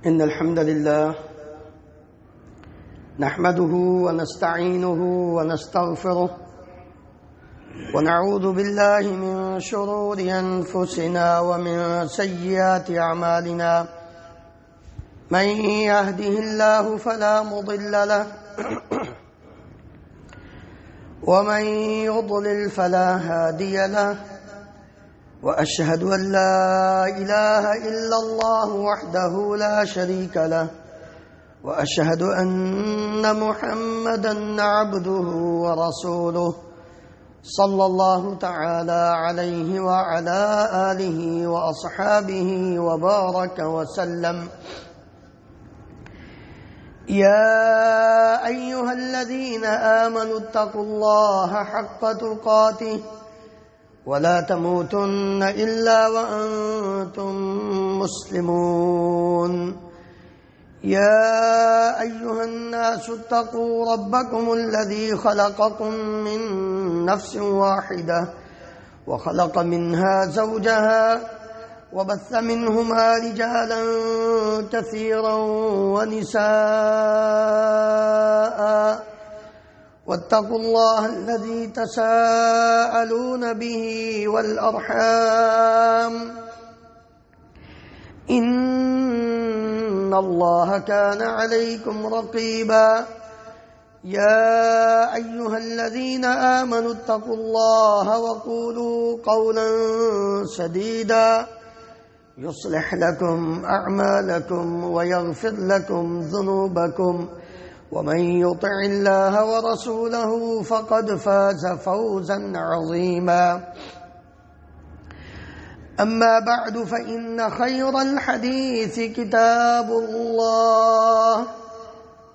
إن الحمد لله نحمده ونستعينه ونستغفره ونعوذ بالله من شرور أنفسنا ومن سيئات أعمالنا من يهده الله فلا مضل له ومن يضلل فلا هادي له وأشهد أن لا إله إلا الله وحده لا شريك له وأشهد أن محمدا عبده ورسوله صلى الله تعالى عليه وعلى آله وأصحابه وبارك وسلم. يا أيها الذين آمنوا اتقوا الله حق تقاته ولا تموتن إلا وأنتم مسلمون. يا أيها الناس اتقوا ربكم الذي خلقكم من نفس واحدة وخلق منها زوجها وبث منهما رجالا كثيرا ونساء واتقوا الله الذي تساءلون به والأرحام إن الله كان عليكم رقيبا. يا أيها الذين آمنوا اتقوا الله وقولوا قولا سديدا يصلح لكم أعمالكم ويغفر لكم ذنوبكم ومن يطع الله ورسوله فقد فاز فوزا عظيما. أما بعد فإن خير الحديث كتاب الله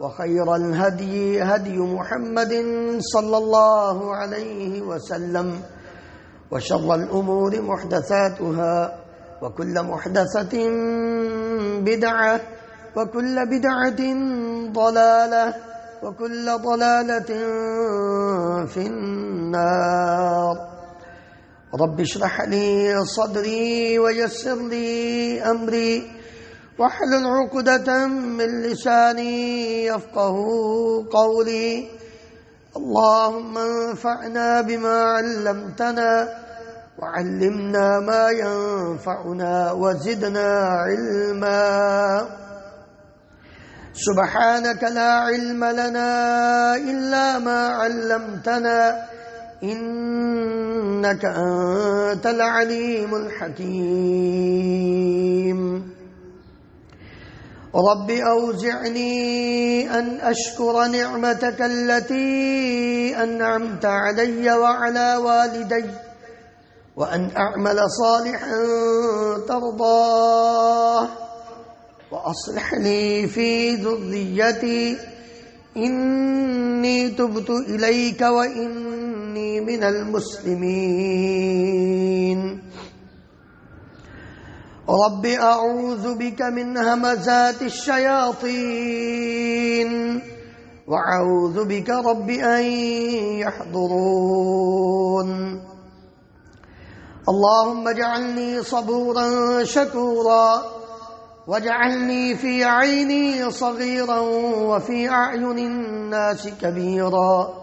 وخير الهدي هدي محمد صلى الله عليه وسلم وشر الأمور محدثاتها وكل محدثة بدعة وكل بدعة ضلالة وكل ضلالة في النار. رب اشرح لي صدري ويسر لي أمري واحلل عقدة من لساني يفقه قولي. اللهم انفعنا بما علمتنا وعلمنا ما ينفعنا وزدنا علما. سبحانك لا علم لنا إلا ما علمتنا إنك أنت العليم الحكيم. رب أوزعني أن أشكر نعمتك التي أنعمت علي وعلى والدي وأن أعمل صالحا ترضاه وأصلح لي في ذريتي إني تبت إليك وإني من المسلمين. رب أعوذ بك من همزات الشياطين وأعوذ بك رب أن يحضرون. اللهم اجعلني صبورا شكورا واجعلني في عيني صغيرا وفي أعين الناس كبيرا.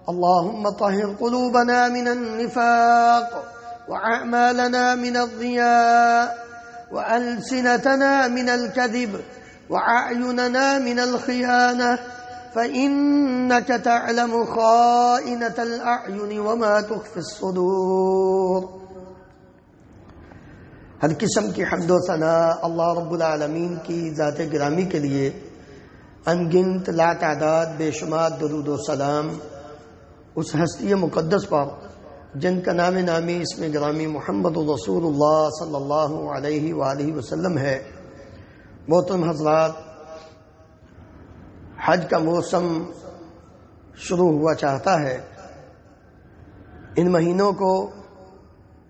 اللهم طهر قلوبنا من النفاق وأعمالنا من الضياء وألسنتنا من الكذب وأعيننا من الخيانة فإنك تعلم خائنة الأعين وما تخفي الصدور. ہر قسم کی حمد و ثنا اللہ رب العالمین کی ذات گرامی کے لیے، ان گنت لا تعداد بے شمار درود و سلام اس ہستی مقدس پر جن کا نام نامی اسم گرامی محمد رسول اللہ صلی اللہ علیہ وآلہ وسلم ہے۔ محترم حضرات، حج کا موسم شروع ہوا چاہتا ہے۔ ان مہینوں کو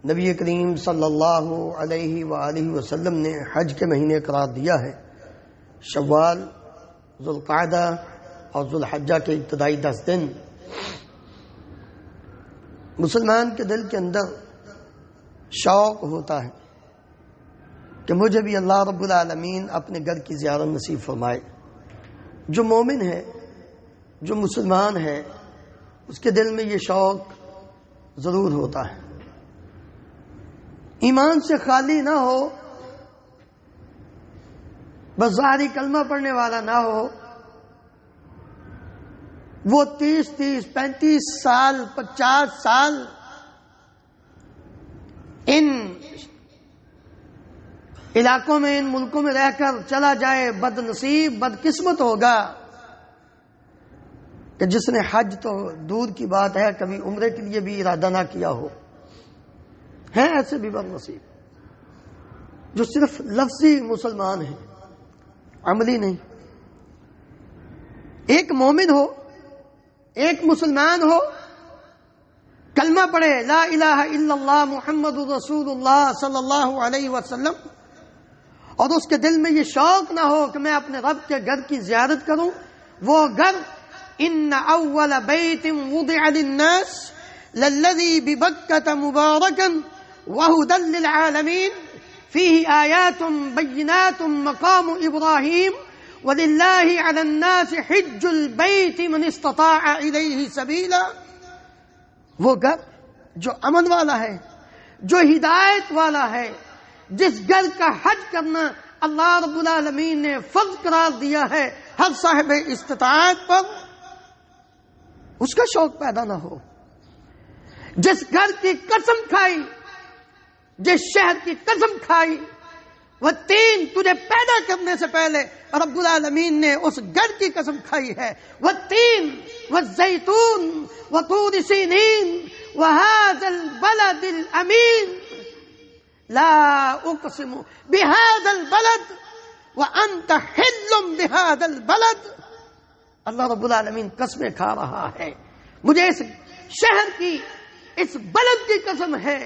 نبی کریم صلی اللہ علیہ وآلہ وسلم نے حج کے مہینے قرار دیا ہے۔ شوال، ذوالقعدہ اور ذوالحجہ کے ابتدائی 10 دن مسلمان کے دل کے اندر شوق ہوتا ہے کہ مجھے بھی اللہ رب العالمین اپنے گھر کی زیارت نصیب فرمائے۔ جو مومن ہے، جو مسلمان ہے، اس کے دل میں یہ شوق ضرور ہوتا ہے، ایمان سے خالی نہ ہو، بس ظاہری کلمہ پڑھنے والا نہ ہو، وہ 30 35 سال 50 سال ان علاقوں میں، ان ملکوں میں رہ کر چلا جائے، بد نصیب بد قسمت ہوگا کہ جس نے حج تو دور کی بات ہے کبھی عمرے کے لیے بھی ارادہ نہ کیا ہو۔ ہیں ایسے بھی بد نصیب جو صرف لفظی مسلمان ہیں، عملی نہیں۔ ایک مومن ہو، ایک مسلمان ہو، کلمہ پڑھے لا الہ الا اللہ محمد رسول اللہ صلی اللہ علیہ وسلم، اور اس کے دل میں یہ شوق نہ ہو کہ میں اپنے رب کے گھر کی زیارت کروں، وہ گھر ان اول بیت وضع للناس للذی ببکۃ مبارکا وہدی للعالمین فیہ آیات بینات مقام ابراہیم وَلِلَّهِ عَلَى النَّاسِ حِجُّ الْبَيْتِ مَنِ اسْتَطَاعَ إِلَيْهِ سَبِيلًا، وہ گھر جو امن والا ہے، جو ہدایت والا ہے، جس گھر کا حج کرنا اللہ رب العالمین نے فرض قرار دیا ہے ہر صاحب استطاعت پر، اس کا شوق پیدا نہ ہو۔ جس گھر کی قسم کھائی، جس شہر کی قسم کھائی، وہ تین تجھے پیدا کرنے سے پہلے رب العالمین نے اس گھر کی قسم کھائی ہے، والتین والزیتون وطور سینین وهذا البلد الامین لا اقسم بهذا البلد وانت حل بهذا البلد۔ اللہ رب العالمین قسمیں کھا رہا ہے، مجھے اس شہر کی، اس بلد کی قسم ہے۔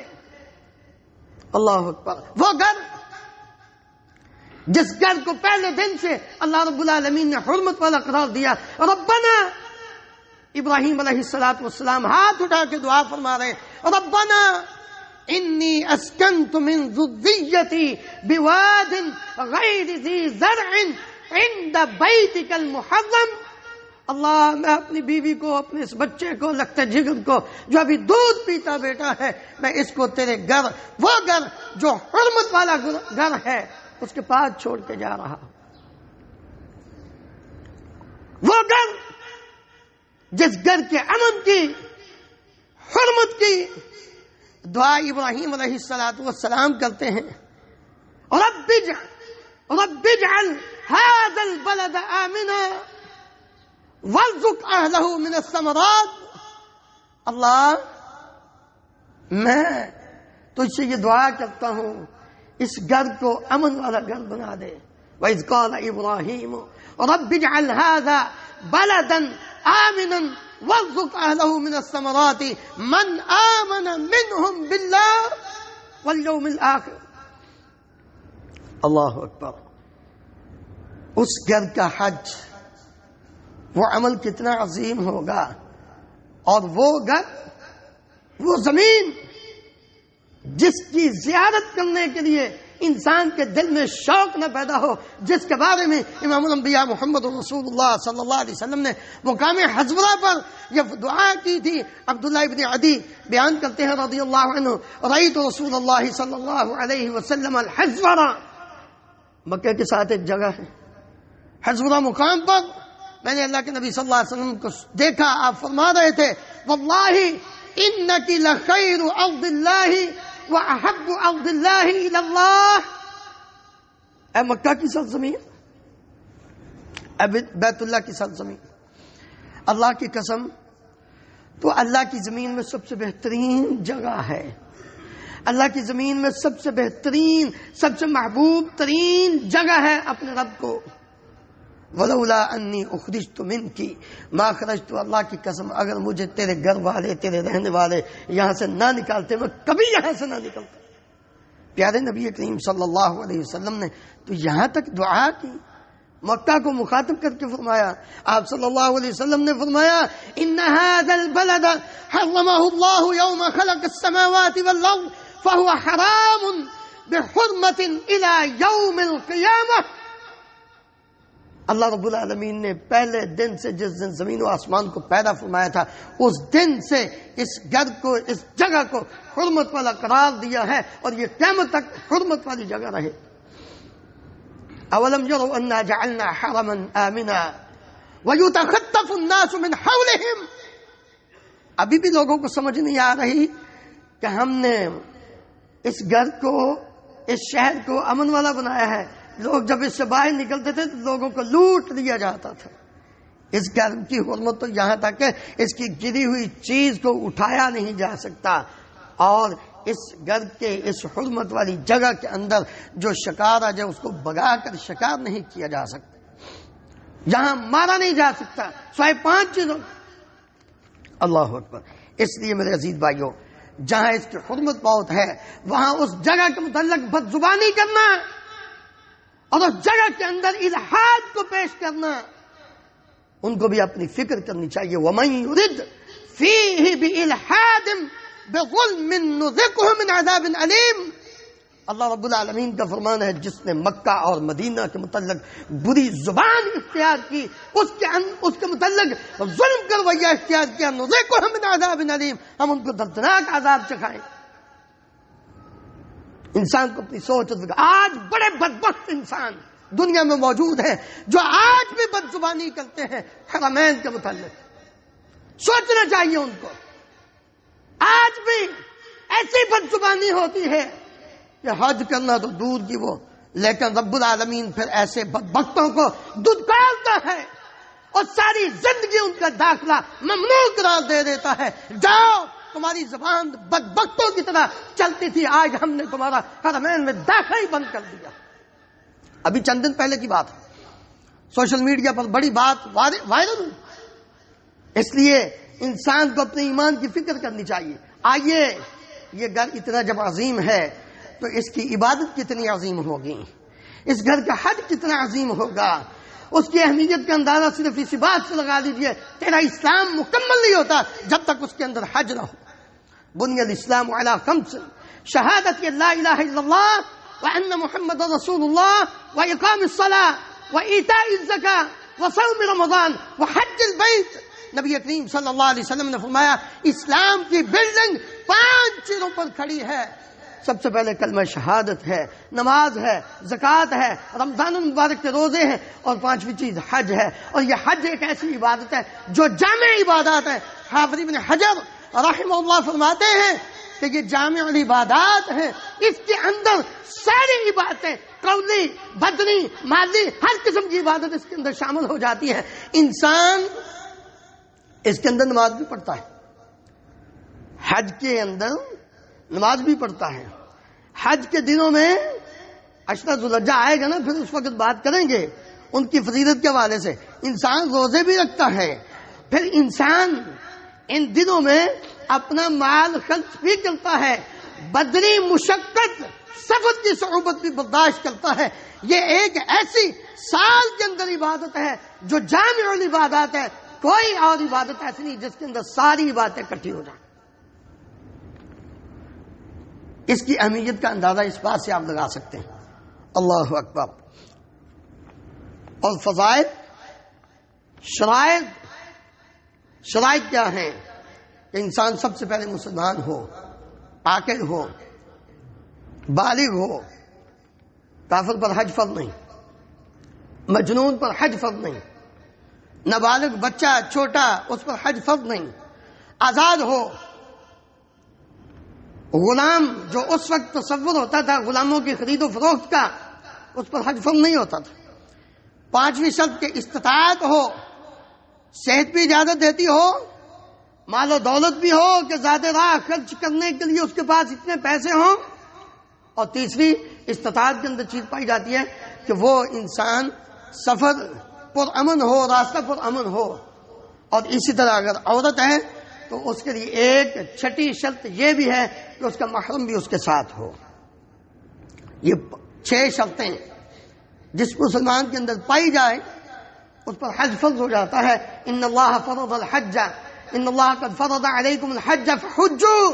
اللہ اکبر۔ وہ گھر جس گھر کو پہلے دن سے اللہ رب العالمین نے حرمت والا قرار دیا۔ ربنا، ابراہیم علیہ السلام ہاتھ اٹھا کے دعا فرما رہے ہیں، ربنا انی اسکنت من ذریتی بواد غیر ذی زرع عند بیتک المحرم۔ اللہ، میں اپنی بیوی کو، اپنے اس بچے کو، لگتے جگر کو جو ابھی دودھ پیتا بیٹا ہے، میں اس کو تیرے گھر، وہ گھر جو حرمت والا گھر ہے، اس کے پاس چھوڑ کے جا رہا۔ وہ گھر جس گھر کے امن کی، حرمت کی دعا ابراہیم علیہ السلام کرتے ہیں، رب اجعل هذا البلد آمنا وارزق اہلہ من الثمرات۔ اللہ، میں تجھ سے یہ دعا کرتا ہوں، اس گھر کو امن والا گھر بنا دے۔ وَإِذْ قَالَ إِبْرَاهِيمُ رَبِّ اجْعَلْ هَذَا بَلَدًا آمِنًا وَارْزُقْ أَهْلَهُ مِنَ الثَّمَرَاتِ مَنْ آمَنَ مِنْهُمْ بِاللَّهِ وَالْيَوْمِ الْآخِرِ۔ اللہ اکبر۔ اس گھر کا حج، وہ عمل کتنا عظیم ہوگا، اور وہ گھر، وہ زمین جس کی زیارت کرنے کے لیے انسان کے دل میں شوق نہ پیدا ہو، جس کے بارے میں امام الانبیاء محمد رسول اللہ صلی اللہ علیہ وسلم نے مقام حزورہ پر یہ دعا کی تھی۔ عبداللہ ابن عدی بیان کرتے ہیں رضی اللہ عنہ، رأیت رسول اللہ صلی اللہ علیہ وسلم الحزورہ، مکہ کے ساتھ ایک جگہ ہے، حزورہ مقام پر میں نے اللہ کے نبی صلی اللہ علیہ وسلم کو دیکھا، آپ فرما رہے تھے، واللہ انکی لخیر ارض اللہ وَأَحَبُّ أَرْضِ اللَّهِ إِلَى اللَّهِ۔ اے مکہ کی سرزمین، اے بیت اللہ کی سرزمین، اللہ کی قسم، تو اللہ کی زمین میں سب سے بہترین جگہ ہے، اللہ کی زمین میں سب سے بہترین، سب سے محبوب ترین جگہ ہے اپنے رب کو۔ وَلَوْلَا أَنِّي أُخْرِجْتُ مِنْكِ مَا خَرَجْتُ، اللہ کی قسم، اگر مجھے تیرے گھر والے، تیرے رہنے والے یہاں سے نہ نکالتے، میں کبھی یہاں سے نہ نکلتا۔ پیارے نبی کریم صلی اللہ علیہ وسلم نے تو یہاں تک دعا کی، مکہ کو مخاطب کر کے فرمایا، آپ صلی اللہ علیہ وسلم نے فرمایا، إِنَّ هَذَا الْبَلَدَ حَرَّمَهُ اللَّهُ يَوْمَ خَلَقَ السَّمَاوَاتِ وَالْأَرْضَ فَهُوَ حَرَامٌ بحرمة إلى يوم القيامة. اللہ رب العالمین نے پہلے دن سے جس دن زمین و آسمان کو پیدا فرمایا تھا اس دن سے اس گھر کو، اس جگہ کو حرمت والا قرار دیا ہے، اور یہ قیامت تک حرمت والی جگہ رہے. اولم یروا انا جعلنا حرما آمنا ویتخطف الناس من حولهم. ابھی بھی لوگوں کو سمجھ نہیں آ رہی کہ ہم نے اس گھر کو، اس شہر کو امن والا بنایا ہے. لوگ جب اس سے باہر نکلتے تھے تو لوگوں کو لوٹ لیا جاتا تھا. اس گھر کی حرمت تو یہاں تک ہے اس کی گری ہوئی چیز کو اٹھایا نہیں جا سکتا، اور اس گھر کے اس حرمت والی جگہ کے اندر جو شکار آ جائے اس کو بگا کر شکار نہیں کیا جا سکتا، یہاں مارا نہیں جا سکتا سوائے 5 چیزوں. اللہ اکبر. اس لیے میرے عزیز بھائیوں، جہاں اس کی حرمت بہت ہے وہاں اس جگہ کے متعلق بد زبانی کرنا اور اس جگہ کے اندر الحاد کو پیش کرنا، ان کو بھی اپنی فکر کرنی چاہیے. وَمَن يُرِدْ فِيهِ بِإِلْحَادٍ بِظُلْمٍ نُذِقْهُ مِنْ عَذَابٍ أَلِيمٍ. اللہ رب العالمین کا فرمان ہے جس نے مکہ اور مدینہ کے متعلق بری زبان اختیار کی، اس کے متعلق ظلم کا رویہ اختیار کیا، نُذِقْهُ مِنْ عَذَابٍ أَلِيمٍ، ہم ان کو دردناک عذاب چکھائیں. انسان کو اپنی سوچ، آج بڑے بدبخت انسان دنیا میں موجود ہیں جو آج بھی بد زبانی کرتے ہیں حرمین کے متعلق. سوچنا چاہیے ان کو. آج بھی ایسی بد زبانی ہوتی ہے کہ حج کرنا تو دور کی وہ، لیکن رب العالمین پھر ایسے بدبختوں کو دھتکارتا ہے اور ساری زندگی ان کا داخلہ ممنوع قرار دے دیتا ہے. جاؤ، تمہاری زبان بدبختوں کی طرح چلتی تھی، آج ہم نے تمہارا حرمین میں داخلہ ہی بند کر دیا. ابھی چند دن پہلے کی بات ہے، سوشل میڈیا پر بڑی بات وائرل ہوئی. اس لیے انسان کو اپنے ایمان کی فکر کرنی چاہیے. آئیے، یہ گھر اتنا جب عظیم ہے تو اس کی عبادت کتنی عظیم ہوگی، اس گھر کا حج کتنا عظیم ہوگا. اس کی اہمیت کا اندازہ صرف اسی بات سے لگا لیجئے، تیرا اسلام مکمل نہیں ہوتا جب تک اس کے اندر حج نہ ہو. بنی الاسلام علی 5: شہادت لا الہ الا اللہ وان محمد رسول اللہ واقام الصلاۃ وایتاء الزکاۃ وصوم رمضان وحج البیت. نبی کریم صلی اللہ علیہ وسلم نے فرمایا اسلام کی بلڈنگ 5 چیزوں پر کھڑی ہے. سب سے پہلے کلمہ شہادت ہے، نماز ہے، زکوٰۃ ہے، رمضان المبارک کے روزے ہیں، اور 5ویں چیز حج ہے. اور یہ حج ایک ایسی عبادت ہے جو جامع عبادات ہے. حافظ ابن حجر رحمہ اللہ فرماتے ہیں کہ یہ جامع العبادات ہے، اس کے اندر ساری عبادتیں، قولی، بدنی، مالی، ہر قسم کی عبادت اس کے اندر شامل ہو جاتی ہے. انسان اس کے اندر نماز بھی پڑھتا ہے، حج کے اندر نماز بھی پڑھتا ہے. حج کے دنوں میں عشرہ ذوالحجہ آئے گا نا، پھر اس وقت بات کریں گے ان کی فضیلت کے حوالے سے. انسان روزے بھی رکھتا ہے، پھر انسان ان دنوں میں اپنا مال خرچ بھی کرتا ہے، بدنی مشقت، سفر کی صعوبت بھی برداشت کرتا ہے. یہ ایک ایسی سال کے اندر عبادت ہے جو جامع العبادات ہے. کوئی اور عبادت ایسی نہیں جس کے اندر ساری عبادتیں اکٹھی ہو جائیں. اس کی اہمیت کا اندازہ اس بات سے آپ لگا سکتے ہیں. اللہ اکبر. اور فضائل، شرائط کیا ہیں کہ انسان سب سے پہلے مسلمان ہو، عاقل ہو، بالغ ہو. کافر پر حج فرض نہیں، مجنون پر حج فرض نہیں، نابالغ بچہ چھوٹا اس پر حج فرض نہیں. آزاد ہو. غلام جو اس وقت تصور ہوتا تھا غلاموں کی خرید و فروخت کا، اس پر حج فرض نہیں ہوتا تھا. 5ویں شرط کے استطاعت ہو، صحت بھی اجازت دیتی ہو، مال و دولت بھی ہو کہ زیادہ راہ خرچ کرنے کے لیے اس کے پاس اتنے پیسے ہوں. اور تیسری استطاعت کے اندر چیز پائی جاتی ہے کہ وہ انسان سفر پر امن ہو، راستہ پر امن ہو. اور اسی طرح اگر عورت ہے تو اس کے لیے ایک 6ٹھی شرط یہ بھی ہے کہ اس کا محرم بھی اس کے ساتھ ہو. یہ 6 شرطیں جس مسلمان کے اندر پائی جائے اس پر حج فرض ہو جاتا ہے. ان اللہ فرض الحج، ان اللہ قد فرض علیکم الحج فحجوا.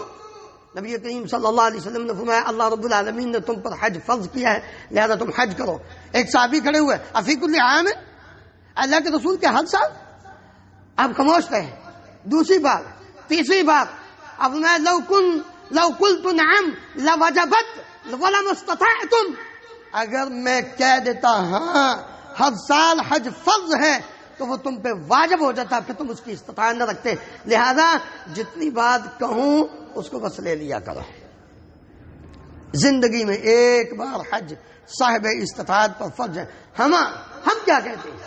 نبی کریم صلی اللہ علیہ وسلم نے فرمایا اللہ رب العالمین نے تم پر حج فرض کیا ہے، لہذا تم حج کرو۔ ایک صحابی کھڑے ہوئے، افی کل عام، اللہ کے رسول کے ہر سال؟ آپ خاموش رہے۔ دوسری بات، تیسری بات، اب میں لو قلت نعم لوجبت ولم استطعتم، اگر میں کہہ دیتا ہاں ہر سال حج فرض ہے تو وہ تم پہ واجب ہو جاتا، پھر تم اس کی استطاعت نہ رکھتے، لہذا جتنی بات کہوں اس کو بس لے لیا کرو۔ زندگی میں ایک بار حج صاحب استطاعت پر فرض ہے۔ ہم کیا کہتے ہیں؟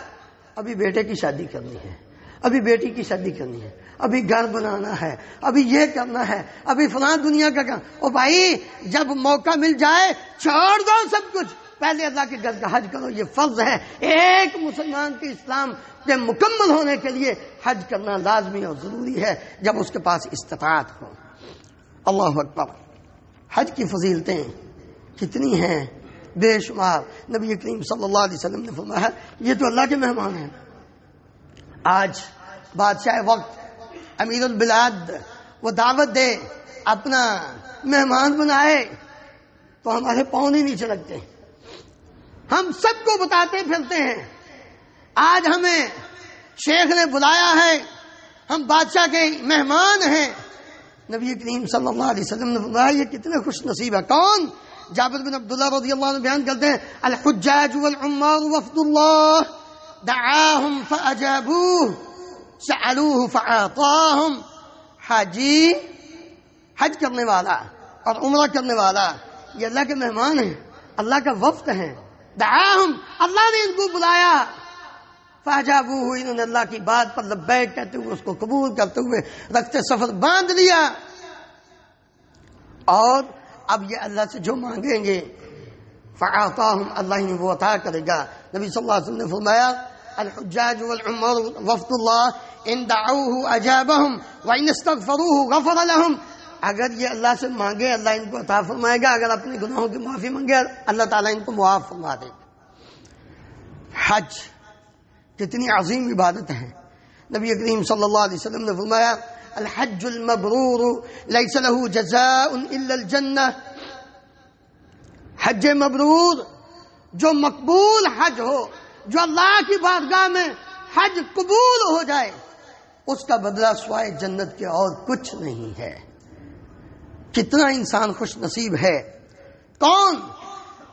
ابھی بیٹے کی شادی کرنی ہے، ابھی بیٹی کی شادی کرنی ہے، ابھی گھر بنانا ہے، ابھی یہ کرنا ہے، ابھی فلاں دنیا کا کام۔ او بھائی جب موقع مل جائے چھوڑ دو سب کچھ، پہلے اللہ کے گھر کا حج کرو، یہ فرض ہے۔ ایک مسلمان کے اسلام کے مکمل ہونے کے لیے حج کرنا لازمی اور ضروری ہے جب اس کے پاس استطاعت ہو۔ اللہ اکبر، حج کی فضیلتیں کتنی ہیں بے شمار۔ نبی کریم صلی اللہ علیہ وسلم نے فرمایا یہ تو اللہ کے مہمان ہیں۔ آج بادشاہ وقت امیر البلاد وہ دعوت دے، اپنا مہمان بنائے تو ہمارے پاؤں نہیں نیچے لگتے، ہم سب کو بتاتے پھرتے ہیں آج ہمیں شیخ نے بلایا ہے، ہم بادشاہ کے مہمان ہیں۔ نبی کریم صلی اللہ علیہ وسلم نے فرمایا یہ کتنے خوش نصیب ہے۔ کون؟ جابر بن عبداللہ رضی اللہ عنہ بیان کرتے ہیں الحجاج والعمار وفد اللہ دعاهم فاجابوه سألوه فاعطاهم۔ حاجی، حج کرنے والا اور عمرہ کرنے والا یہ اللہ کے مہمان ہیں، اللہ کا وفد ہیں۔ دعاهم، اللہ نے ان کو بلایا، فاجابوه، انہوں نے اللہ کی بات پر لبیک کہتے ہوئے اس کو قبول کرتے ہوئے رخت سفر باندھ لیا، اور اب یہ اللہ سے جو مانگیں گے فاعطاهم، اللہ انہیں وہ عطا کرے گا۔ نبی صلی اللہ علیہ وسلم نے فرمایا الحجاج والعمار وفد اللہ ان دعوه اجابهم وان استغفروه غفر لهم، اگر یہ اللہ سے مانگے اللہ ان کو عطا فرمائے گا، اگر اپنے گناہوں کی معافی مانگے اللہ تعالیٰ ان کو معاف فرما دے گا۔ حج کتنی عظیم عبادت ہے۔ نبی کریم صلی اللہ علیہ وسلم نے فرمایا الحج المبرور لیس له جزاء الا الجنہ، حج مبرور جو مقبول حج ہو، جو اللہ کی بارگاہ میں حج قبول ہو جائے، اس کا بدلہ سوائے جنت کے اور کچھ نہیں ہے۔ کتنا انسان خوش نصیب ہے، کون؟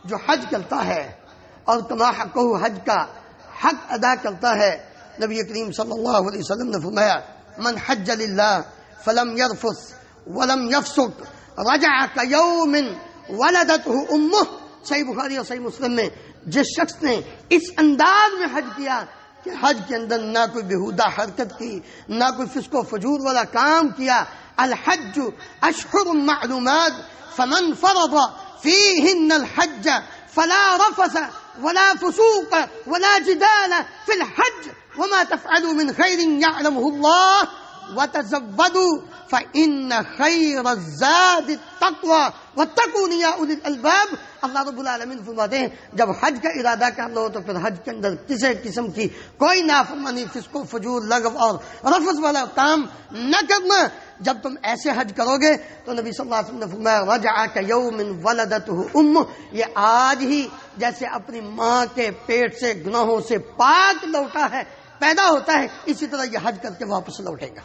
جو حج کرتا ہے اور کما حقہ حج کا حق ادا کرتا ہے۔ نبی کریم صلی اللہ علیہ وسلم نے فرمایا من حج للہ فلم یرفث ولم یفسق رجع کیوم ولدته امہ۔ صحیح بخاری اور صحیح مسلم میں جس شخص نے اس انداز میں حج کیا کہ حج کے اندر نہ کوئی بےہودہ حرکت کی، نہ کوئی فسق و فجور والا کام کیا۔ الحج اشہر معلومات فمن فرض فیہن الحج فلا رفث ولا فسوق ولا جدال في الحج وما تفعلوا من خير يعلمه الله وتزودوا فإن خير الزاد التقوى واتقون يا أولي الألباب۔ اللہ رب العالمین فرماتے ہیں جب حج کا ارادہ کر لو تو پھر حج کے اندر کسی قسم کی کوئی نافرمانی، فسق و فجور، لغو اور رفث والا کام نہ کرنا۔ جب تم ایسے حج کرو گے تو نبی صلی اللہ علیہ وسلم نے فرمایا رجع کیوم ولدته امہ، یہ آج ہی جیسے اپنی ماں کے پیٹ سے گناہوں سے پاک لوٹا ہے، پیدا ہوتا ہے، اسی طرح یہ حج کر کے واپس لوٹے گا۔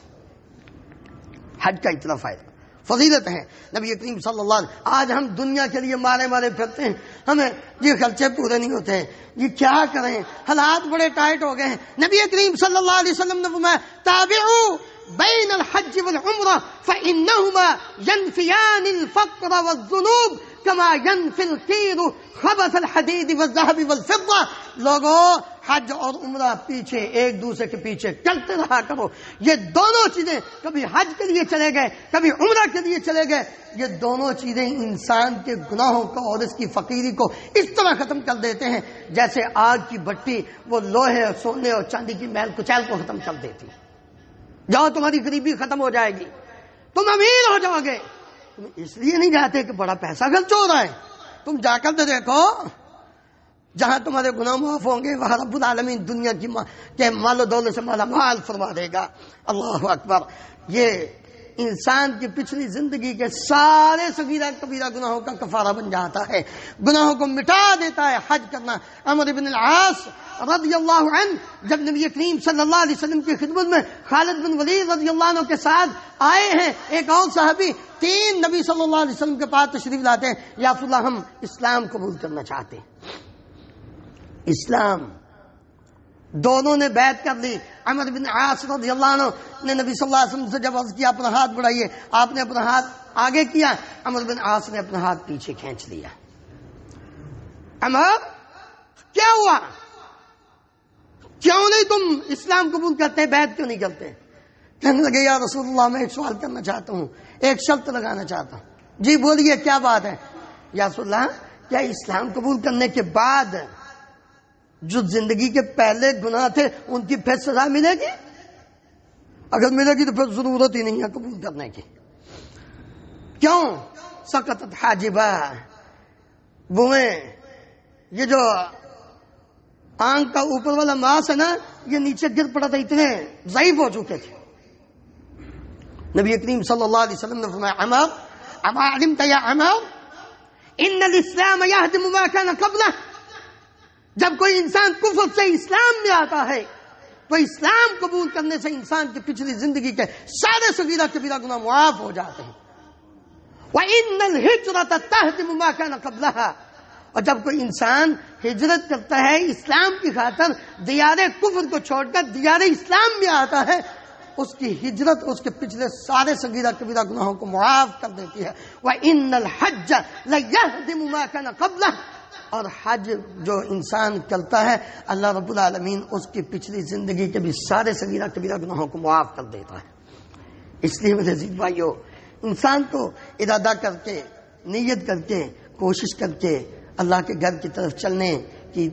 حج کا اتنا فائدہ، فضیلت ہے۔ نبی کریم صلی اللہ علیہ وسلم، آج ہم دنیا کے لیے مارے مارے پھرتے ہیں، ہمیں یہ خرچے پورے نہیں ہوتے ہیں، یہ کیا کریں، حالات بڑے ٹائٹ ہو گئے ہیں۔ نبی کریم صلی اللہ علیہ وسلم نے فرمایا تابعوا بین الحج والعمرہ فإنہما ینفیان الفقر والذنوب کما ینفی القیر خبث الحدید والذہب والفضہ۔ لوگوں حج اور عمرہ پیچھے ایک دوسرے کے پیچھے چلتے رہا کرو، یہ دونوں چیزیں کبھی حج کے لیے چلے گئے کبھی عمرہ کے لیے چلے گئے، یہ دونوں چیزیں انسان کے گناہوں کو اور اس کی فقیری کو اس طرح ختم کر دیتے ہیں جیسے آگ کی بھٹی وہ لوہے اور سونے اور چاندی کی میل کچیل کو ختم کر دیتی۔ جاؤ تمہاری غریبی ختم ہو جائے گی، تم امیر ہو جاؤ گے۔ تم اس لیے نہیں جاتے کہ بڑا پیسہ خرچ ہو رہا ہے، تم جا کر تو دیکھو جہاں تمہارے گناہ معاف ہوں گے وہاں رب العالمین دنیا کی کے مال و دولت سے مالا مال فرما دے گا۔ اللہ اکبر۔ یہ انسان کی پچھلی زندگی کے سارے صغیرہ کبیرہ گناہوں کا کفارہ بن جاتا ہے، گناہوں کو مٹا دیتا ہے حج کرنا۔ عمرو بن العاص رضی اللہ عنہ جب نبی کریم صلی اللہ علیہ وسلم کی خدمت میں خالد بن ولید رضی اللہ عنہ کے ساتھ آئے ہیں، ایک اور صحابی 3 نبی صلی اللہ علیہ وسلم کے پاس تشریف لاتے ہیں، یا رسول اللہ ہم اسلام قبول کرنا چاہتے ہیں۔ اسلام دونوں نے بیعت کر لی۔ عمرو بن عاص رضی اللہ عنہ نے نبی صلی اللہ علیہ وسلم سے جب عرض کیا اپنا ہاتھ بڑھائیے، آپ نے اپنا ہاتھ آگے کیا، عمرو بن عاص نے اپنا ہاتھ پیچھے کھینچ لیا۔ عمر کیا ہوا؟ کیوں نہیں تم اسلام قبول کرتے، بیعت کیوں نہیں کرتے؟ کہنے لگے یا رسول اللہ میں ایک سوال کرنا چاہتا ہوں، ایک شرط لگانا چاہتا ہوں۔ جی بولیے کیا بات ہے؟ یا رسول اللہ کیا اسلام قبول کرنے کے بعد جو زندگی کے پہلے گناہ تھے ان کی پھر سزا ملے گی؟ اگر ملے گی تو پھر ضرورت ہی نہیں ہے قبول کرنے کی۔ کیوں؟ سقطت حاجبہ، بوئیں، یہ جو آنکھ کا اوپر والا ماس ہے نا یہ نیچے گر پڑا تھا، اتنے ضعیف ہو چکے تھے۔ نبی کریم صلی اللہ علیہ وسلم نے فرمایا عمر اما علمت یا عمر ان الاسلام یہدم ما کان قبلہ، جب کوئی انسان کفر سے اسلام میں آتا ہے تو اسلام قبول کرنے سے انسان کی پچھلی زندگی کے سارے صغیرہ کبیرہ گناہ معاف ہو جاتے ہیں۔ وَإِنَّ الْهِجْرَةَ تَهْدِمُ مَا كَانَ قَبْلَهَا، اور جب کوئی انسان ہجرت کرتا ہے اسلام کی خاطر، دیار کفر کو چھوڑ کر دیار اسلام میں آتا ہے، اس کی ہجرت اس کے پچھلے سارے صغیرہ کبیرہ گناہوں کو معاف کر دیتی ہے۔ وَإِنَّ الْحَجَّ لَيَهْدِمُ مَا كَانَ قَبْلَهُ، اور حج جو انسان کرتا ہے اللہ رب العالمین اس کی پچھلی زندگی کے بھی سارے صغیرہ کبیرہ گناہوں کو معاف کر دیتا ہے۔ اس لیے میرے عزیز بھائیو، انسان کو ارادہ کر کے، نیت کر کے، کوشش کر کے اللہ کے گھر کی طرف چلنے کی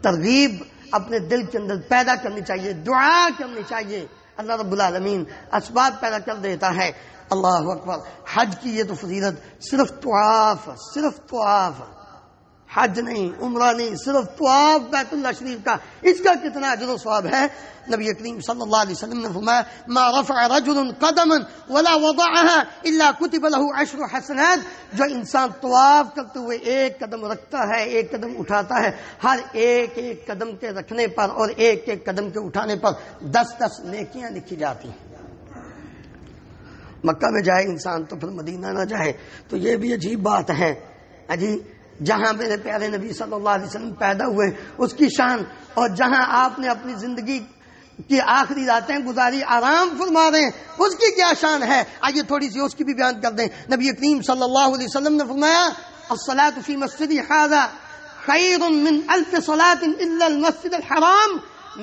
ترغیب اپنے دل کے اندر پیدا کرنی چاہیے، دعا کرنی چاہیے۔ اللہ رب العالمین اسباب پیدا کر دیتا ہے۔ اللہ اکبر۔ حج کی یہ تو فضیلت صرف طواف، حج نہیں، عمرہ نہیں، صرف طواف بیت اللہ شریف کا، اس کا کتنا اجر و ثواب ہے۔ نبی کریم صلی اللہ علیہ وسلم نے فرمایا ما رفع رجل قدما ولا وضعها الا كتب له 10 حسنات، جو انسان طواف کرتے ہوئے ایک قدم رکھتا ہے، ایک قدم اٹھاتا ہے، ہر ایک قدم کے رکھنے پر اور ایک قدم کے اٹھانے پر 10 نیکیاں لکھی جاتی ہیں۔ مکہ میں جائے انسان تو پھر مدینہ نہ جائے تو یہ بھی عجیب بات ہے۔ جی جہاں میرے پیارے نبی صلی اللہ علیہ وسلم پیدا ہوئے اس کی شان، اور جہاں آپ نے اپنی زندگی کی آخری راتیں گزاری، آرام فرما رہے ہیں، اس کی کیا شان ہے؟ آئیے تھوڑی سی اس کی بھی بیان کر دیں۔ نبی کریم صلی اللہ علیہ وسلم نے فرمایا الصلاۃ فی مسجدی ھذا خیر من 1000 صلاۃ الا المسجد الحرام،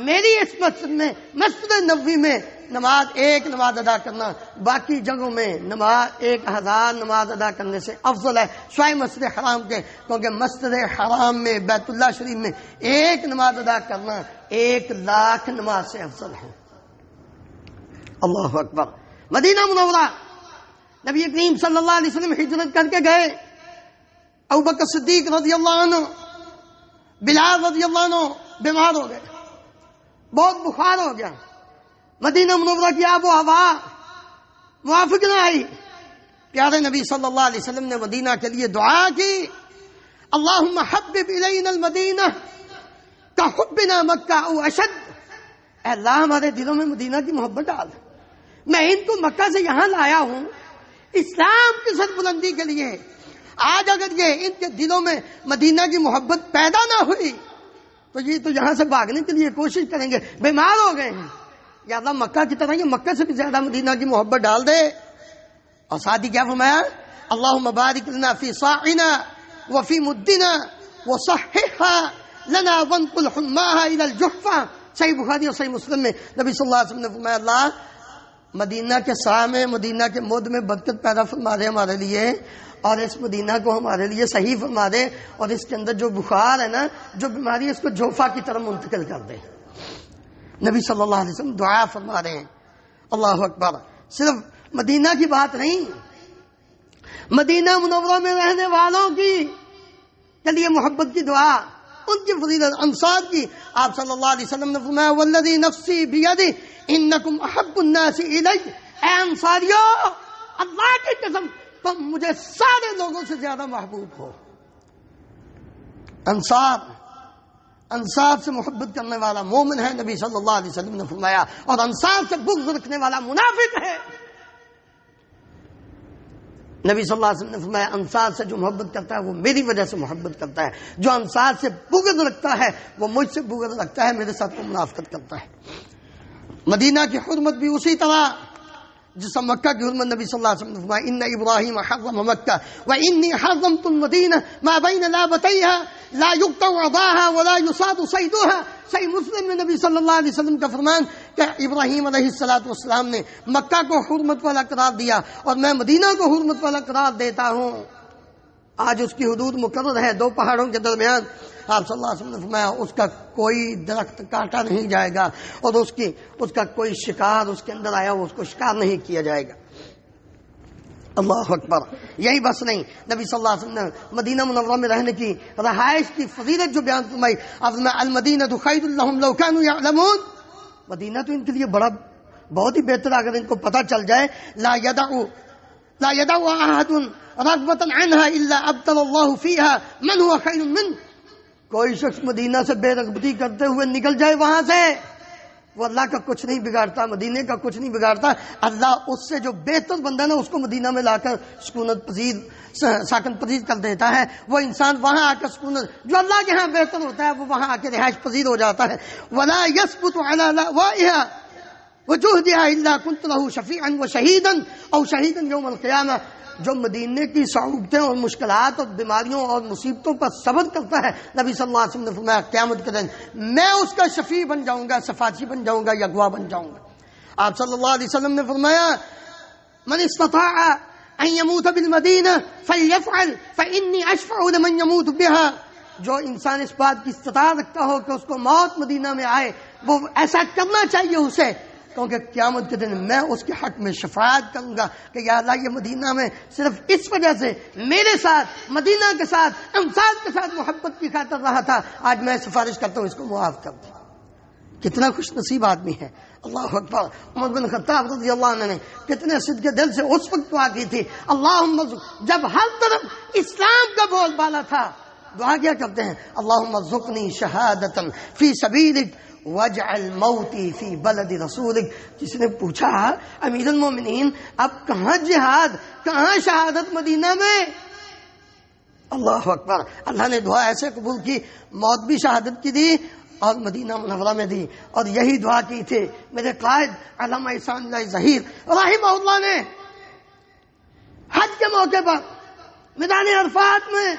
میری اس مسجد میں، مسجد نبوی میں ایک نماز ادا کرنا باقی جگہوں میں 1000 نماز ادا کرنے سے افضل ہے، سوائے مسجد حرام کے، کیونکہ مسجد حرام میں بیت اللہ شریف میں ایک نماز ادا کرنا 1,00,000 نماز سے افضل ہے۔ اللہ اکبر۔ مدینہ منورہ نبی کریم صلی اللہ علیہ وسلم ہجرت کر کے گئے، ابوبکر صدیق رضی اللہ عنہ، بلال رضی اللہ عنہ بیمار ہو گئے، بہت بخار ہو گیا، مدینہ منورہ کی آب و ہوا موافق نہ آئی۔ پیارے نبی صلی اللہ علیہ وسلم نے مدینہ کے لیے دعا کی اللہم حبب الینا المدینہ کحبنا مکہ او اشد، اے اللہ ہمارے دلوں میں مدینہ کی محبت ڈال، میں ان کو مکہ سے یہاں لایا ہوں اسلام کی سربلندی کے لیے، آج اگر یہ ان کے دلوں میں مدینہ کی محبت پیدا نہ ہوئی تو یہ تو یہاں سے بھاگنے کے لیے کوشش کریں گے، بیمار ہو گئے ہیں، یا اللہ مکہ کی طرح یہ مکہ سے بھی زیادہ مدینہ کی محبت ڈال دے۔ اور ساتھ ہی کیا فرمایا اللہم بارک لنا فی صاعنا وفی مدنا وصححها لنا وانقل حماها الى الجحفہ، صحیح بخاری اور صحیح مسلم میں نبی صلی اللہ علیہ وسلم نے فرمایا اللہ مدینہ کے سا میں، مدینہ کے مد میں برکت پیدا فرما دے ہمارے لیے، اور اس مدینہ کو ہمارے لیے صحیح فرما دے، اور اس کے اندر جو بخار ہے نا، جو بیماری ہے، اس کو جوفا کی طرف منتقل کر دے۔ نبی صلی اللہ علیہ وسلم دعا فرما رہے ہیں۔ اللہ اکبر۔ صرف مدینہ کی بات نہیں، مدینہ منورہ میں رہنے والوں کی کے لیے محبت کی دعا، ان کی فضیلت، انصار کی۔ آپ صلی اللہ علیہ وسلم نے فرمایا والذی نفسی بیدہ انکم احب الناس الی اے انصاریو اللہ کی قسم تم مجھے سارے لوگوں سے زیادہ محبوب ہو۔ انصار سے محبت کرنے والا مومن ہے، نبی صلی اللہ علیہ وسلم نے فرمایا، اور انصار سے بغض رکھنے والا منافق ہے۔ نبی صلی اللہ علیہ وسلم نے فرمایا انصار سے جو محبت کرتا ہے وہ میری وجہ سے محبت کرتا ہے، جو انصار سے بغض رکھتا ہے وہ مجھ سے بغض رکھتا ہے، میرے ساتھ وہ منافقت کرتا ہے۔ مدینہ کی حرمت بھی اسی طرح جس مکہ کی حرمت نبی صلی اللہ علیہ وسلم نے فرمایا ان ابراہیم حرم مکہ وانی حرمت المدینہ ما بین لابتیہا لا یقطع عضاها ولا یصاد صیدها۔ صحیح مسلم میں نبی صلی اللہ علیہ وسلم کا فرمان کہ ابراہیم علیہ السلام نے مکہ کو حرمت والا قرار دیا اور میں مدینہ کو حرمت والا قرار دیتا ہوں۔ آج اس کی حدود مقرر ہے دو پہاڑوں کے درمیان۔ آپ صلی اللہ علیہ وسلم نے فرمایا اس کا کوئی درخت کاٹا نہیں جائے گا اور اس کا کوئی شکار اس کے اندر آیا اس کو شکار نہیں کیا جائے گا۔ اللہ اکبر۔ یہی بس نہیں، نبی صلی اللہ علیہ وسلم نے مدینہ منورہ میں رہنے کی رہائش کی فضیلت جو بیان فرمائی، المدینہ خیر لہم لو کانوا یعلمون، مدینہ تو ان کے لیے بہت ہی بہتر اگر ان کو پتہ چل جائے۔ لا يدع احد رغبۃ عنها الا ابطل الله فيها من هو خیر منه۔ کوئی شخص مدینہ سے بے رغبتی کرتے ہوئے نکل جائے وہاں سے، وہ اللہ کا کچھ نہیں بگاڑتا، مدینے کا کچھ نہیں بگاڑتا۔ اللہ اس سے جو بہتر بندہ نا اس کو مدینہ میں لا کر ساکن پذیر کر دیتا ہے۔ وہ انسان وہاں آ کر سکونت جو اللہ کے ہاں بہتر ہوتا ہے وہ وہاں آ کے رہائش پذیر ہو جاتا ہے۔ ولا يثبت على لوائها وجهدها الا كنت له شفيعا وشهيدا او شهيدا يوم القيامه۔ جو مدینے کی صعوبتیں اور مشکلات اور بیماریوں اور مصیبتوں پر صبر کرتا ہے، نبی صلی اللہ علیہ وسلم نے فرمایا قیامت کے دن میں اس کا شفیع بن جاؤں گا، شفاعی بن جاؤں گا یا گواہ بن جاؤں گا۔ آپ صلی اللہ علیہ وسلم نے فرمایا من استطاع ان يموت بالمدینہ فليفعل فانی اشفع لمن يموت بها۔ جو انسان اس بات کی استطاعت رکھتا ہو کہ اس کو موت مدینہ میں آئے وہ ایسا کرنا چاہیے اسے، کیونکہ قیامت کے دن میں اس کے حق میں شفاعت کروں گا کہ یا اللہ یہ مدینہ میں صرف اس وجہ سے میرے ساتھ مدینہ کے ساتھ انصار کے ساتھ محبت کی خاطر رہا تھا، آج میں سفارش کرتا ہوں اس کو معاف کر دیں۔ کتنا خوش نصیب آدمی ہے۔ اللہ اکبر۔ عمر بن خطاب رضی اللہ عنہ نے کتنے صدق دل سے اس وقت دعا کی تھی، اللہم جب ہر طرف اسلام کا بول بالا تھا دعا کیا کرتے ہیں، اللہم ارزقنی شہادۃ فی سبیلک وَاجْعَلْ مَوْتِي فِي بَلَدِ رَسُولِكَ۔ کسی نے پوچھا امیر المومنین اب کہاں جہاد، کہاں شہادت مدینہ میں؟ اللہ اکبر۔ اللہ نے دعا ایسے قبول کی، موت بھی شہادت کی دی اور مدینہ منورہ میں دی، اور یہی دعا کی تھی میرے قائد علامہ احسان اللہ ظہیر رحمہ اللہ نے حج کے موقع پر میدان عرفات میں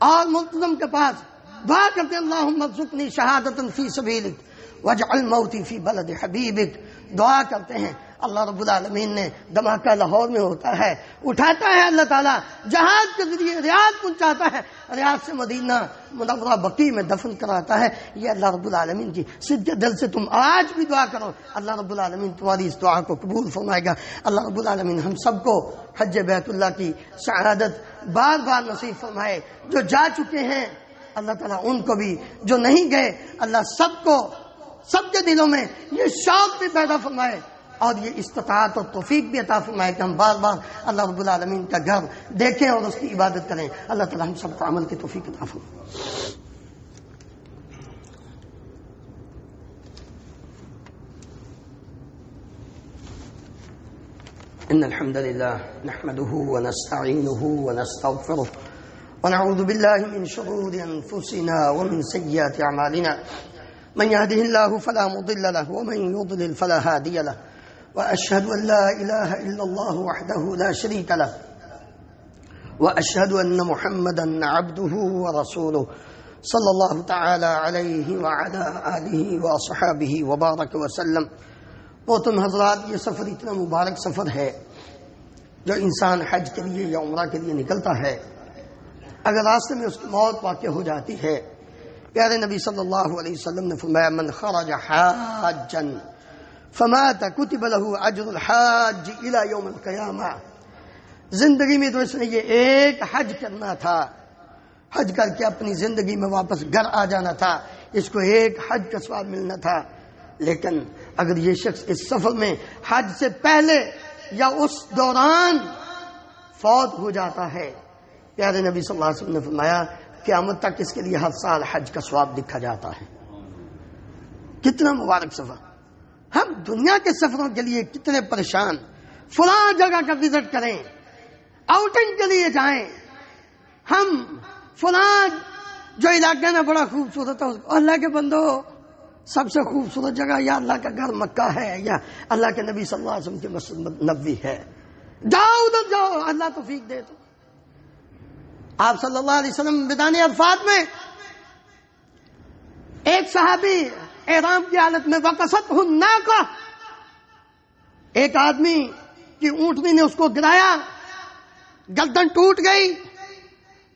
اور ملتزم کے پاس دعا کرتے ہیں اللہم ارزقنی شہادۃ فی سبیلک واجعل موتی فی بلد حبیبک۔ دعا کرتے ہیں، اللہ رب العالمین نے دھماکہ لاہور میں ہوتا ہے، اٹھاتا ہے اللہ تعالیٰ جہاد کے ذریعے ریاض پہنچاتا ہے، ریاض سے مدینہ منورہ بقیع میں دفن کراتا ہے۔ یہ اللہ رب العالمین کی صدق دل سے تم آج بھی دعا کرو، اللہ رب العالمین تمہاری اس دعا کو قبول فرمائے گا۔ اللہ رب العالمین ہم سب کو حج بیت اللہ کی سعادت بار بار نصیب فرمائے۔ جو جا چکے ہیں اللہ تعالیٰ ان کو بھی، جو نہیں گئے اللہ سب کو، سب کے دلوں میں یہ شوق بھی پیدا فرمائے اور یہ استطاعت اور توفیق بھی عطا فرمائے کہ ہم بار بار اللہ رب العالمین کا گھر دیکھیں اور اس کی عبادت کریں۔ اللہ تعالیٰ ہم سب کو عمل کی توفیق عطا فرمائے۔ ان الحمد لله نحمده ونستعينه ونستغفره ونعوذ بالله من شرور انفسنا ومن سيئات اعمالنا من يهده الله فلا مضل له ومن يضلل فلا هادي له واشهد ان لا اله الا الله وحده لا شريك له واشهد ان محمدا عبده ورسوله صلى الله تعالى عليه وعلى اله واصحابه وبارك وسلم۔ محترم حضرات، یہ سفر اتنا مبارک سفر ہے جو انسان حج کے لیے یا عمرہ کے لیے نکلتا ہے، اگر راستے میں اس کی موت واقع ہو جاتی ہے، پیارے نبی صلی اللہ علیہ وسلم نے فرمایا من خرج حاجا فمات كتب له اجر الحاج الى يوم القیامہ۔ زندگی میں تو اس نے یہ ایک حج کرنا تھا، حج کر کے اپنی زندگی میں واپس گھر آ جانا تھا، اس کو ایک حج کا ثواب ملنا تھا۔ لیکن اگر یہ شخص اس سفر میں حج سے پہلے یا اس دوران فوت ہو جاتا ہے، پیارے نبی صلی اللہ علیہ وسلم نے فرمایا قیامت تک اس کے لیے ہر سال حج کا ثواب لکھا جاتا ہے۔ کتنا مبارک سفر! ہم دنیا کے سفروں کے لیے کتنے پریشان، فلاں جگہ کا وزٹ کریں، آؤٹنگ کے لیے جائیں، ہم فلاں جو علاقہ نا بڑا خوبصورت ہے، اللہ کے بندو سب سے خوبصورت جگہ یا اللہ کا گھر مکہ ہے یا اللہ کے نبی صلی اللہ علیہ وسلم کی مسجد نبوی ہے، جاؤ ادھر جاؤ، اللہ توفیق دے۔ تو آپ صلی اللہ علیہ وسلم میدان عرفات میں ایک صحابی احرام کی حالت میں وقصتہ الناقہ، ایک آدمی کی اونٹنی نے اس کو گرایا، گردن ٹوٹ گئی۔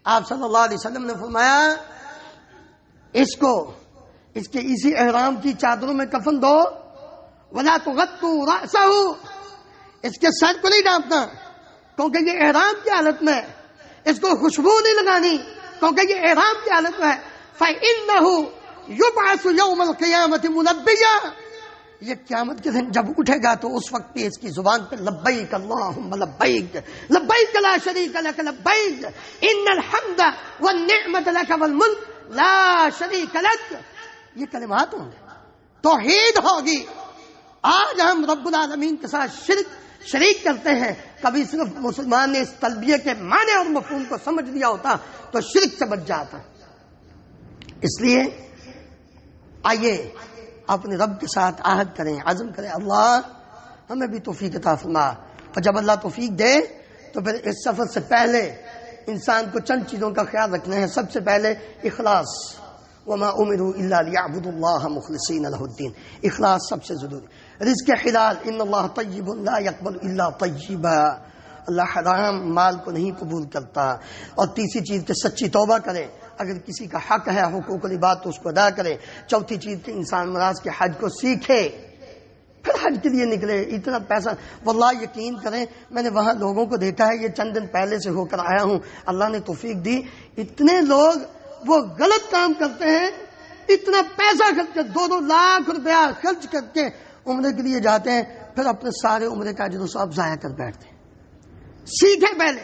آپ صلی اللہ علیہ وسلم نے فرمایا اس کے اسی احرام کی چادروں میں کفن دو، ولا تغطوا رأسہ، اس کے سر کو نہیں ڈانپنا کیونکہ یہ احرام کی حالت میں، اس کو خوشبو نہیں لگانی کیونکہ یہ احرام کی حالت میں، فإنہ یبعث یوم القیامۃ ملبیا، یہ قیامت کے دن جب اٹھے گا تو اس وقت بھی اس کی زبان پہ لبیک اللہم لبیک لبیک لا شریک لک لبیک ان الحمد والنعمت لک والملک لا شریک لک، یہ کلمات ہوں گے، توحید ہوگی۔ آج ہم رب العالمین کے ساتھ شریک کرتے ہیں، کبھی صرف مسلمان نے اس تلبیہ کے معنی اور مفہوم کو سمجھ لیا ہوتا تو شرک سے بچ جاتا۔ اس لیے آئیے اپنے رب کے ساتھ عہد کریں، عزم کریں، اللہ ہمیں بھی توفیق عطا فرما۔ اور جب اللہ توفیق دے تو پھر اس سفر سے پہلے انسان کو چند چیزوں کا خیال رکھنا ہے۔ سب سے پہلے اخلاص، وما امروا الا ليعبدوا الله مخلصين له الدين، اخلاص سب سے ضروری۔ رزق حلال، ان اللہ طیب لا يقبل الا طیبا، اللہ حرام مال کو نہیں قبول کرتا۔ اور تیسری چیز کہ سچی توبہ کرے، اگر کسی کا حق ہے حقوق العباد تو اس کو ادا کرے۔ چوتھی چیز کہ انسان مراز کے حج کو سیکھے، پھر حج کے لیے نکلے۔ اتنا پیسہ، واللہ یقین کریں میں نے وہاں لوگوں کو دیکھا ہے، یہ چند دن پہلے سے ہو کر آیا ہوں، اللہ نے توفیق دی، اتنے لوگ وہ غلط کام کرتے ہیں، اتنا پیسہ خرچ کر 2-2 لاکھ روپیہ خرچ کر کے عمرے کے لیے جاتے ہیں، پھر اپنے سارے عمرے کا اجر و ثواب ضائع کر بیٹھتے ہیں۔ سیکھے پہلے،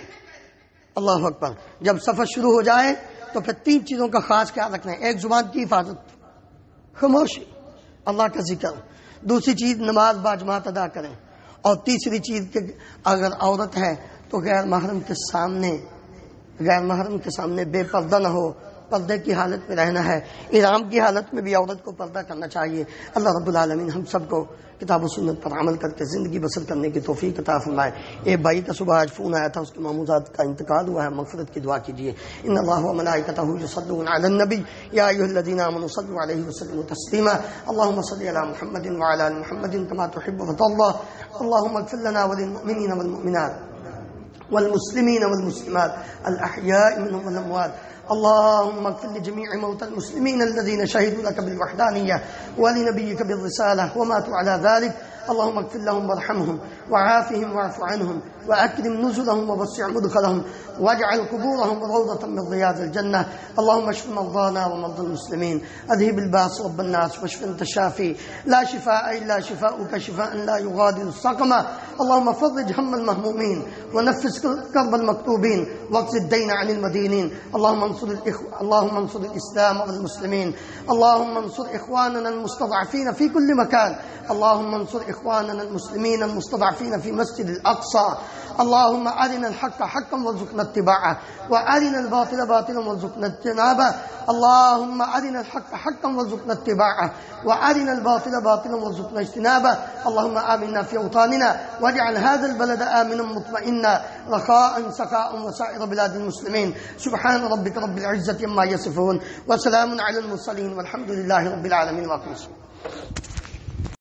اللہ اکبر۔ جب سفر شروع ہو جائے تو پھر 3 چیزوں کا خاص خیال رکھنا ہے۔ ایک، زبان کی حفاظت، خاموشی، اللہ کا ذکر۔ دوسری چیز، نماز باجماعت ادا کریں۔ اور تیسری چیز کہ اگر عورت ہے تو غیر محرم کے سامنے بے پردہ نہ ہو، پردے کی حالت میں رہنا ہے۔ احرام کی حالت میں بھی عورت کو پردہ کرنا چاہیے۔ اللہ رب العالمین ہم سب کو کتاب و سنت پر عمل کر کے زندگی بسر کرنے کی توفیق عطا فرمائے۔ ایک بھائی کا صبح آج فون آیا تھا، اس کے ماموزاد کا انتقال ہوا ہے، مغفرت کی دعا کیجیے۔ ان اللہ و ملائکتہ یصلون علی النبی یا ایھا الذین آمنوا صلوا علیہ وسلموا تسلیما۔ اللهم صل علی محمد وعلی آل محمد كما تحب وترضى۔ اللهم اغفر لنا وللمؤمنین والمؤمنات والمسلمین والمسلمات الأحياء منهم والأموات۔ اللهم اغفر لجميع موتى المسلمين الذين شهدوا لك بالوحدانية ولنبيك بالرسالة وماتوا على ذلك۔ اللهم اغفر لهم وارحمهم وعافهم واعف عنهم وأكرم نزلهم ووسع مدخلهم واجعل قبورهم روضة من رياض الجنة۔ اللهم اشف مرضانا ومرضى المسلمين، اذهب الباس رب الناس واشف انت الشافي، لا شفاء إلا شفاؤك شفاء لا يغادر سقما۔ اللهم فرج هم المهمومين ونفس كرب المكتوبين واقض الدين عن المدينين۔ اللهم انصر الإسلام والمسلمين، اللهم انصر إخواننا المستضعفين في كل مكان، اللهم انصر إخواننا المسلمين المستضعفين في مسجد الأقصى۔ اللهم أرنا الحق حقا وارزقنا اتباعه وأرنا الباطل باطلا وارزقنا اجتنابه۔ اللهم أرنا الحق حقا وارزقنا اتباعه وأرنا الباطل باطلا وارزقنا اجتنابه۔ اللهم آمنا في أوطاننا واجعل هذا البلد آمنا مطمئنا رخاء سخاء وسائر بلاد المسلمين۔ سبحان ربك رب العزة عما يصفون وسلام على المرسلين والحمد لله رب العالمين۔